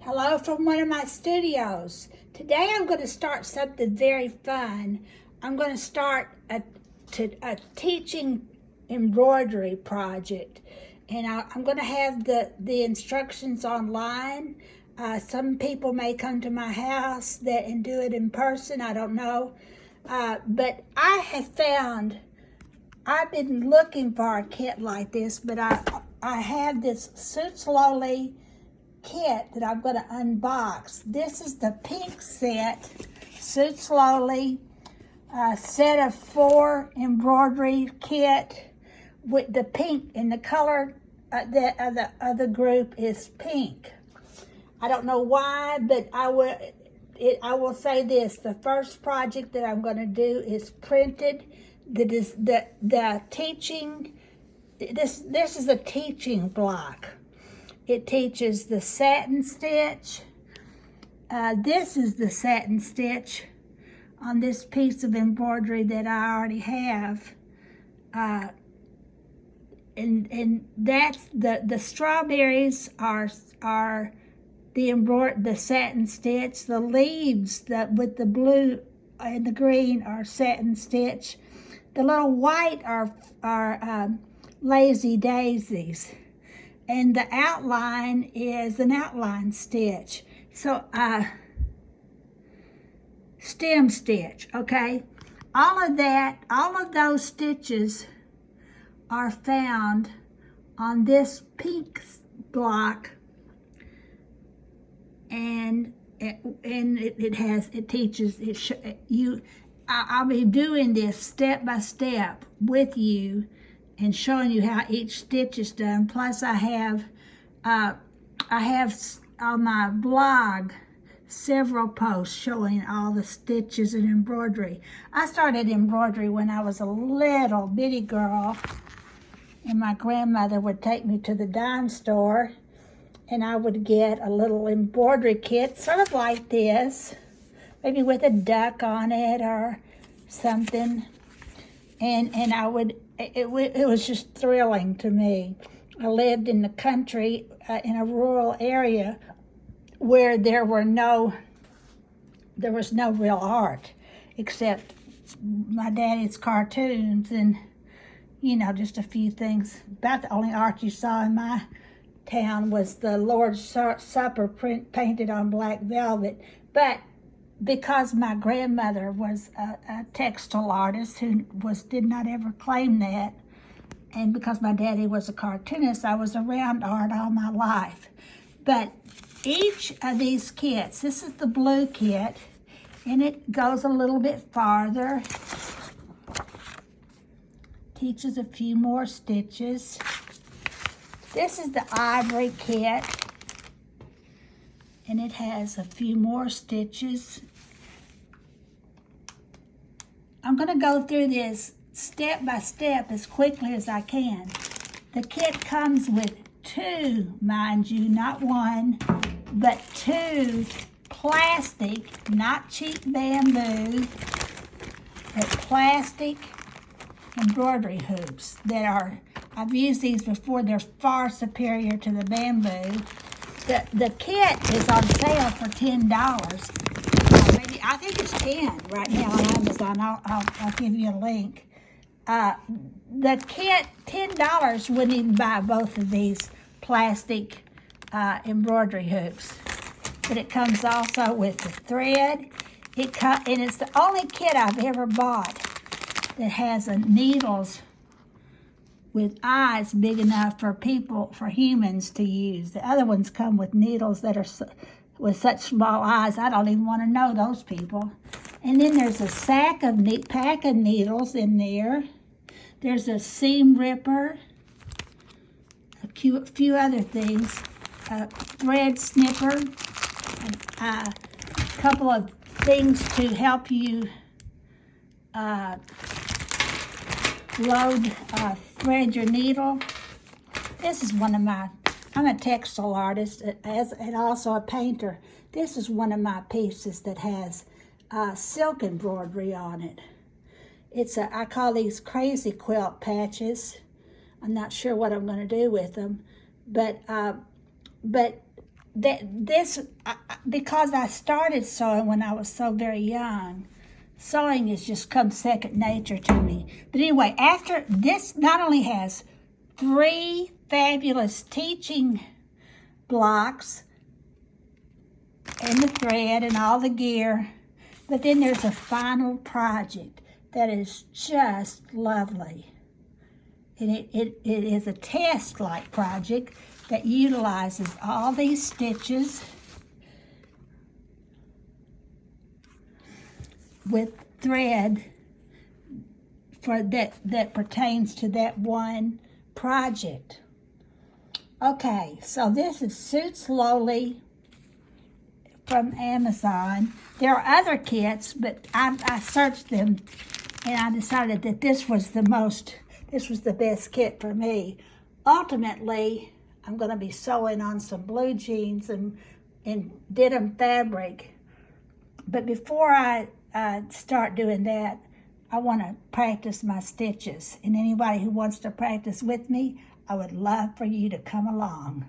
Hello from one of my studios. Today I'm going to start something very fun. I'm going to start a teaching embroidery project, and I'm going to have the instructions online. Some people may come to my house and do it in person. I don't know. But I have found, I've been looking for a kit like this, but I have this Sutesloly kit that I'm going to unbox. This is the pink set, Sutesloly, set of 4 embroidery kit with the pink, and the color of the group is pink. I don't know why, but I will say this: the first project that I'm going to do is printed. That is the teaching. This is a teaching block. It teaches the satin stitch. This is the satin stitch on this piece of embroidery that I already have. And that's the strawberries are the satin stitch. The leaves with the blue and the green are satin stitch. The little white are lazy daisies. And the outline is an outline stitch. So, stem stitch, okay? All of those stitches are found on this pink block, and I'll be doing this step by step with you and showing you how each stitch is done. Plus I have on my blog several posts showing all the stitches and embroidery. I started embroidery when I was a little bitty girl, and my grandmother would take me to the dime store, and I would get a little embroidery kit, sort of like this, maybe with a duck on it or something, and it was just thrilling to me. I lived in the country, in a rural area where there was no real art except my daddy's cartoons and, just a few things. About the only art you saw in my town was the Lord's Supper painted on black velvet. But because my grandmother was a textile artist who did not ever claim that, and because my daddy was a cartoonist, I was around art all my life. But each of these kits, this is the blue kit, and it goes a little bit farther, teaches a few more stitches. This is the ivory kit, and it has a few more stitches. I'm going to go through this step by step as quickly as I can. The kit comes with 2, mind you, not 1, but 2 plastic, not cheap bamboo, but plastic embroidery hoops that I've used these before. They're far superior to the bamboo. The kit is on sale for $10. Maybe, I think it's 10 right now on Amazon. I'll give you a link. The kit, $10, wouldn't even buy both of these plastic embroidery hoops. But it comes also with the thread. And it's the only kit I've ever bought that has needles with eyes big enough for humans to use. The other ones come with needles that are with such small eyes, I don't even want to know those people. And then there's a pack of needles in there. There's a seam ripper, a few other things, a thread snipper, a couple of things to help you thread your needle. This is I'm a textile artist and also a painter. This is one of my pieces that has silk embroidery on it. I call these crazy quilt patches. I'm not sure what I'm going to do with them, but because I started sewing when I was so very young, sewing has just come second nature to me. But anyway, after this not only has 3 fabulous teaching blocks and the thread and all the gear, but then there's a final project that is just lovely. And it is a test-like project that utilizes all these stitches with thread for that pertains to that one project. Okay, so this is Sutesloly from Amazon. There are other kits, but I searched them and I decided that this was the best kit for me. Ultimately, I'm going to be sewing on some blue jeans and denim fabric. But before I start doing that, I want to practice my stitches. And anybody who wants to practice with me, I would love for you to come along.